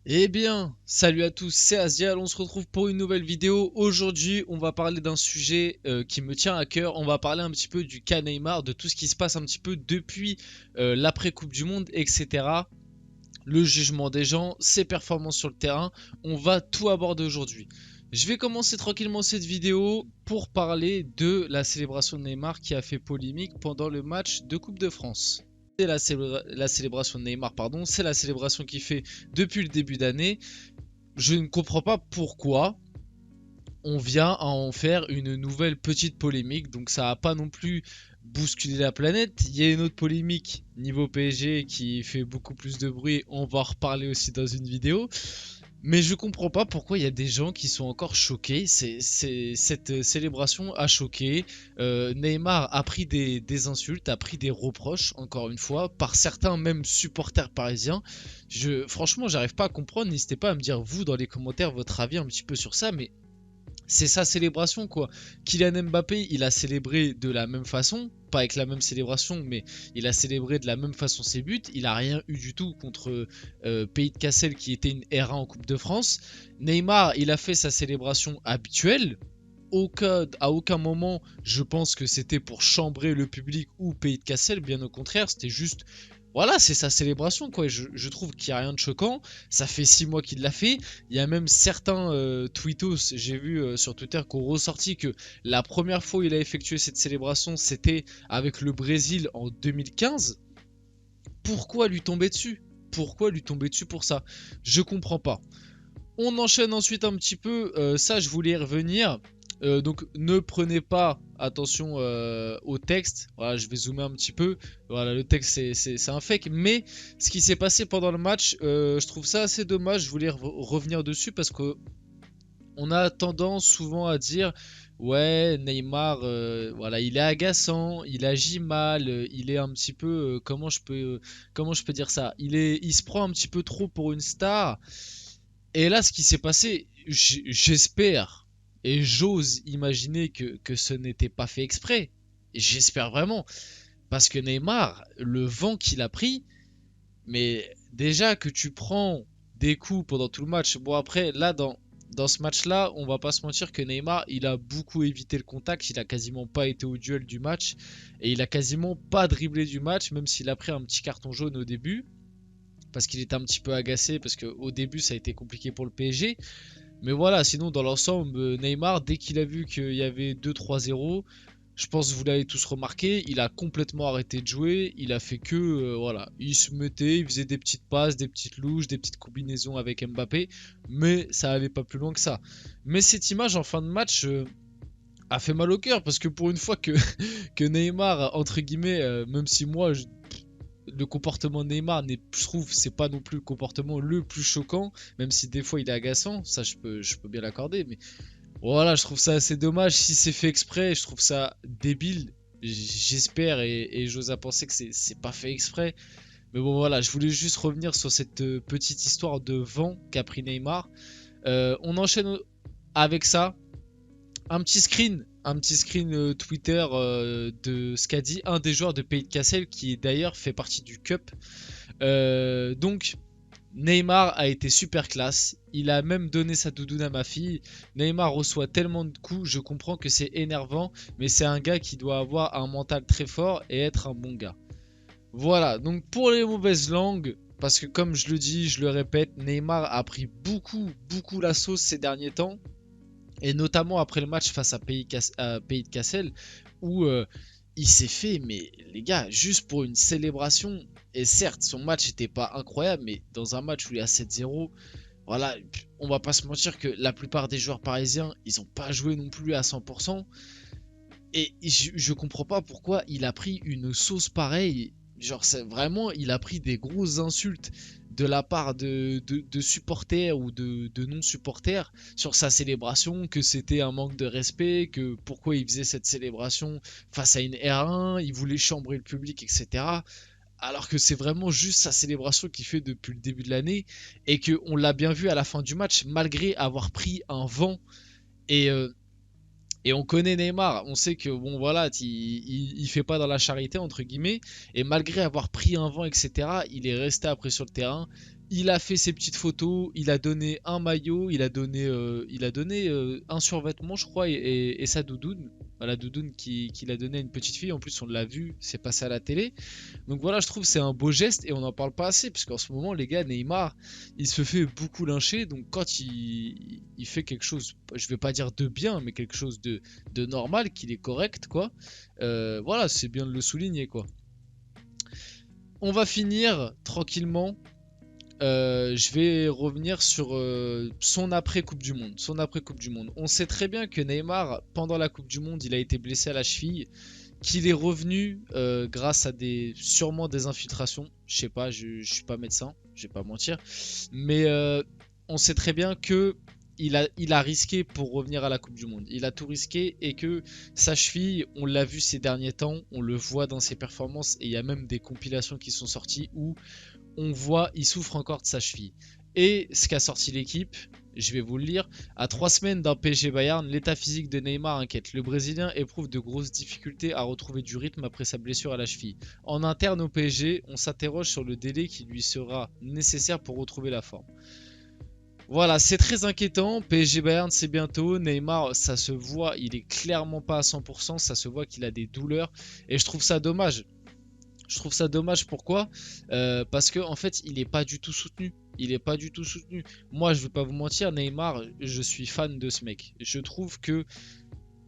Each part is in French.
Eh bien, salut à tous, c'est Asial, on se retrouve pour une nouvelle vidéo. Aujourd'hui, on va parler d'un sujet qui me tient à cœur. On va parler un petit peu du cas Neymar, de tout ce qui se passe un petit peu depuis l'après-Coupe du Monde, etc. Le jugement des gens, ses performances sur le terrain. On va tout aborder aujourd'hui. Je vais commencer tranquillement cette vidéo pour parler de la célébration de Neymar qui a fait polémique pendant le match de Coupe de France. C'est la célébration de Neymar, pardon, c'est la célébration qu'il fait depuis le début d'année. Je ne comprends pas pourquoi on vient à en faire une nouvelle petite polémique. Donc ça n'a pas non plus bousculé la planète. Il y a une autre polémique niveau PSG qui fait beaucoup plus de bruit. On va en reparler aussi dans une vidéo. Mais je comprends pas pourquoi il y a des gens qui sont encore choqués. Cette célébration a choqué. Neymar a pris des insultes, a pris des reproches, encore une fois, par certains même supporters parisiens. Franchement, j'arrive pas à comprendre. N'hésitez pas à me dire, vous, dans les commentaires, votre avis un petit peu sur ça. Mais c'est sa célébration, quoi. Kylian Mbappé, il a célébré de la même façon, pas avec la même célébration, mais il a célébré de la même façon ses buts. Il a rien eu du tout contre Pays de Cassel qui était une R1 en Coupe de France. Neymar, il a fait sa célébration habituelle. À aucun moment, je pense que c'était pour chambrer le public ou Pays de Cassel, bien au contraire, c'était juste voilà, c'est sa célébration, quoi. Je trouve qu'il n'y a rien de choquant. Ça fait 6 mois qu'il l'a fait. Il y a même certains tweetos, j'ai vu sur Twitter, qui ont ressorti que la première fois où il a effectué cette célébration, c'était avec le Brésil en 2015. Pourquoi lui tomber dessus? Pourquoi lui tomber dessus pour ça? Je comprends pas. On enchaîne ensuite un petit peu, ça je voulais y revenir. Donc ne prenez pas attention au texte. Voilà, je vais zoomer un petit peu. Voilà, le texte c'est un fake. Mais ce qui s'est passé pendant le match, je trouve ça assez dommage. Je voulais revenir dessus parce que on a tendance souvent à dire ouais Neymar, voilà, il est agaçant, il agit mal, il est un petit peu comment je peux dire ça? Il se prend un petit peu trop pour une star. Et là, ce qui s'est passé, j'espère et j'ose imaginer que ce n'était pas fait exprès. J'espère vraiment. Parce que Neymar, le vent qu'il a pris, mais déjà que tu prends des coups pendant tout le match. Bon, après, là, dans ce match-là, on va pas se mentir que Neymar, il a beaucoup évité le contact. Il a quasiment pas été au duel du match. Et il a quasiment pas dribblé du match, même s'il a pris un petit carton jaune au début parce qu'il était un petit peu agacé, parce qu'au début ça a été compliqué pour le PSG. Mais voilà, sinon dans l'ensemble, Neymar, dès qu'il a vu qu'il y avait 2-3-0, je pense que vous l'avez tous remarqué, il a complètement arrêté de jouer, il a fait que, voilà, il se mettait, il faisait des petites passes, des petites louches, des petites combinaisons avec Mbappé, mais ça allait pas plus loin que ça. Mais cette image en fin de match a fait mal au cœur, parce que pour une fois que, que Neymar, entre guillemets, même si moi, le comportement de Neymar, je trouve, c'est pas non plus le comportement le plus choquant, même si des fois il est agaçant, ça je peux bien l'accorder, mais voilà, je trouve ça assez dommage. Si c'est fait exprès, je trouve ça débile. J'espère et j'ose à penser que c'est pas fait exprès. Mais bon, voilà, je voulais juste revenir sur cette petite histoire de vent qu'a pris Neymar. On enchaîne avec ça un petit screen Twitter de ce qu'a dit un des joueurs de Pays de Cassel qui d'ailleurs fait partie du Cup. Donc Neymar a été super classe. Il a même donné sa doudoune à ma fille. Neymar reçoit tellement de coups, je comprends que c'est énervant, mais c'est un gars qui doit avoir un mental très fort et être un bon gars. Voilà, donc pour les mauvaises langues, parce que comme je le dis, je le répète, Neymar a pris beaucoup la sauce ces derniers temps. Et notamment après le match face à Pays de Cassel, où il s'est fait, mais les gars, juste pour une célébration, et certes, son match n'était pas incroyable, mais dans un match où il y a 7-0, voilà, on va pas se mentir que la plupart des joueurs parisiens, ils ont pas joué non plus à 100%. Et je comprends pas pourquoi il a pris une sauce pareille. Genre, c'est vraiment, il a pris des grosses insultes de la part de supporters ou de non-supporters sur sa célébration, que c'était un manque de respect, que pourquoi il faisait cette célébration face à une R1, il voulait chambrer le public, etc. Alors que c'est vraiment juste sa célébration qu'il fait depuis le début de l'année et qu'on l'a bien vu à la fin du match, malgré avoir pris un vent. Et et on connaît Neymar, on sait que bon voilà, il fait pas dans la charité entre guillemets, et malgré avoir pris un vent, etc., il est resté après sur le terrain, Il a fait ses petites photos, il a donné un maillot, il a donné un survêtement, je crois, et sa doudoune. La doudoune qu'il a donné à une petite fille. En plus, on l'a vu, c'est passé à la télé. Donc voilà, je trouve que c'est un beau geste et on n'en parle pas assez. Parce qu'en ce moment, les gars, Neymar, il se fait beaucoup lyncher. Donc quand il fait quelque chose, je vais pas dire de bien, mais quelque chose de normal, qu'il est correct, quoi. Voilà, c'est bien de le souligner, quoi. On va finir tranquillement. Je vais revenir sur son après Coupe du Monde. Son après Coupe du Monde. On sait très bien que Neymar, pendant la Coupe du Monde, il a été blessé à la cheville, qu'il est revenu grâce à sûrement des infiltrations. Je sais pas, je suis pas médecin, je vais pas mentir, mais on sait très bien que il a risqué pour revenir à la Coupe du Monde. Il a tout risqué et que sa cheville, on l'a vu ces derniers temps, on le voit dans ses performances et il y a même des compilations qui sont sorties où on voit, il souffre encore de sa cheville. Et ce qu'a sorti l'équipe, je vais vous le lire. À 3 semaines d'un PSG Bayern, l'état physique de Neymar inquiète. Le Brésilien éprouve de grosses difficultés à retrouver du rythme après sa blessure à la cheville. En interne au PSG, on s'interroge sur le délai qui lui sera nécessaire pour retrouver la forme. Voilà, c'est très inquiétant. PSG Bayern, c'est bientôt. Neymar, ça se voit, il est clairement pas à 100%. Ça se voit qu'il a des douleurs. Et je trouve ça dommage. Je trouve ça dommage, pourquoi parce que en fait il est pas du tout soutenu. Il est pas du tout soutenu. Moi je vais pas vous mentir, Neymar, je suis fan de ce mec. Je trouve que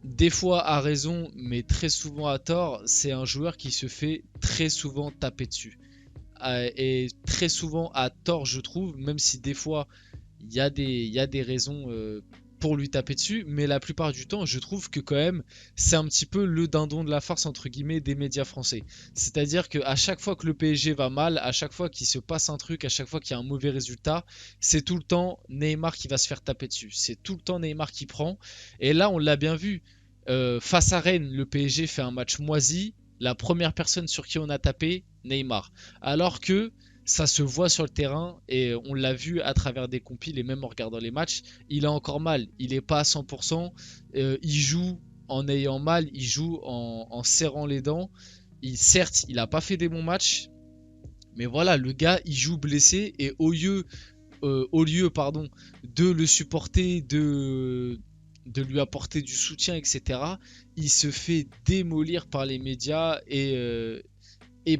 des fois à raison, mais très souvent à tort, c'est un joueur qui se fait très souvent taper dessus. Et très souvent à tort je trouve, même si des fois il y a des raisons pour lui taper dessus, mais la plupart du temps, je trouve que quand même, c'est un petit peu le dindon de la farce entre guillemets des médias français. C'est-à-dire que à chaque fois que le PSG va mal, à chaque fois qu'il se passe un truc, à chaque fois qu'il y a un mauvais résultat, c'est tout le temps Neymar qui va se faire taper dessus. C'est tout le temps Neymar qui prend. Et là, on l'a bien vu. Face à Rennes, le PSG fait un match moisi. La première personne sur qui on a tapé, Neymar. Alors que ça se voit sur le terrain et on l'a vu à travers des compiles et même en regardant les matchs, il a encore mal, il n'est pas à 100%, il joue en ayant mal, il joue en serrant les dents. Certes, il n'a pas fait des bons matchs, mais voilà, le gars, il joue blessé et au lieu pardon, de le supporter, de lui apporter du soutien, etc., il se fait démolir par les médias et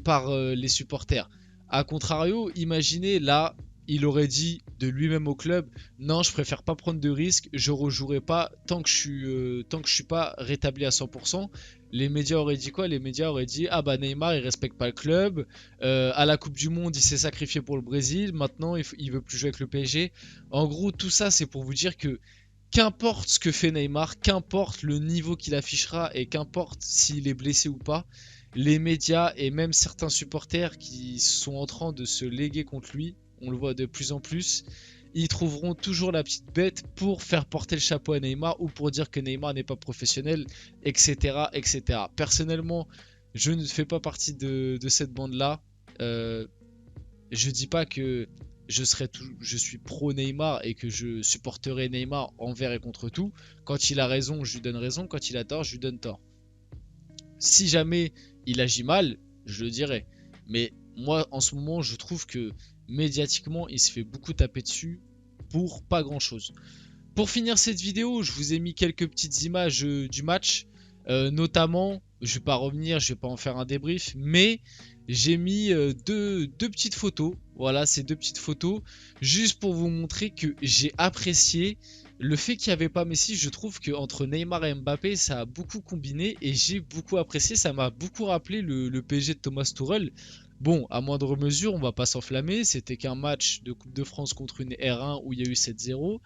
par les supporters. A contrario, imaginez là, il aurait dit de lui-même au club, non, je préfère pas prendre de risques, je rejouerai pas tant que je suis pas rétabli à 100%. Les médias auraient dit quoi? Les médias auraient dit, ah bah Neymar il respecte pas le club, à la Coupe du Monde il s'est sacrifié pour le Brésil, maintenant il veut plus jouer avec le PSG. En gros, tout ça c'est pour vous dire que qu'importe ce que fait Neymar, qu'importe le niveau qu'il affichera et qu'importe s'il est blessé ou pas, les médias et même certains supporters qui sont en train de se léguer contre lui, on le voit de plus en plus, ils trouveront toujours la petite bête pour faire porter le chapeau à Neymar ou pour dire que Neymar n'est pas professionnel, etc., etc. Personnellement, je ne fais pas partie de cette bande-là. Je dis pas que je suis pro Neymar et que je supporterai Neymar envers et contre tout. Quand il a raison, je lui donne raison. Quand il a tort, je lui donne tort. Si jamais il agit mal, je le dirai. Mais moi, en ce moment, je trouve que médiatiquement, il se fait beaucoup taper dessus pour pas grand-chose. Pour finir cette vidéo, je vous ai mis quelques petites images du match. Notamment, je vais pas revenir, je vais pas en faire un débrief, mais j'ai mis deux petites photos. Voilà, ces deux petites photos, juste pour vous montrer que j'ai apprécié le fait qu'il n'y avait pas Messi. Je trouve que entre Neymar et Mbappé, ça a beaucoup combiné et j'ai beaucoup apprécié. Ça m'a beaucoup rappelé le PSG de Thomas Tuchel. Bon, à moindre mesure, on va pas s'enflammer. C'était qu'un match de Coupe de France contre une R1 où il y a eu 7-0.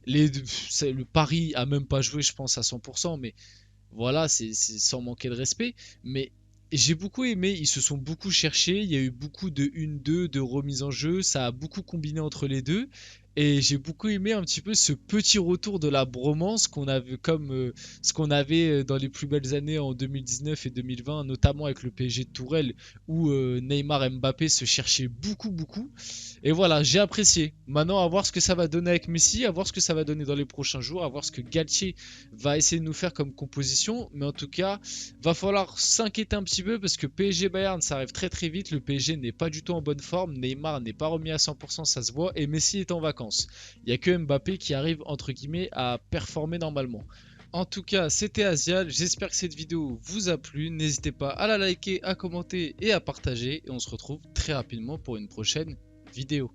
Le Paris a même pas joué, je pense, à 100%, mais voilà, c'est sans manquer de respect. Mais j'ai beaucoup aimé, ils se sont beaucoup cherchés, il y a eu beaucoup de 1-2, de remise en jeu, ça a beaucoup combiné entre les deux. Et j'ai beaucoup aimé un petit peu ce petit retour de la bromance qu'on avait comme ce qu'on avait dans les plus belles années en 2019 et 2020, notamment avec le PSG de Tourelle où Neymar et Mbappé se cherchaient beaucoup. Et voilà, j'ai apprécié. Maintenant, à voir ce que ça va donner avec Messi, à voir ce que ça va donner dans les prochains jours, à voir ce que Galtier va essayer de nous faire comme composition. Mais en tout cas, va falloir s'inquiéter un petit peu parce que PSG Bayern, ça arrive très vite. Le PSG n'est pas du tout en bonne forme. Neymar n'est pas remis à 100%, ça se voit. Et Messi est en vacances. Il n'y a que Mbappé qui arrive, entre guillemets, à performer normalement. En tout cas, c'était Asial. J'espère que cette vidéo vous a plu. N'hésitez pas à la liker, à commenter et à partager. Et on se retrouve très rapidement pour une prochaine vidéo.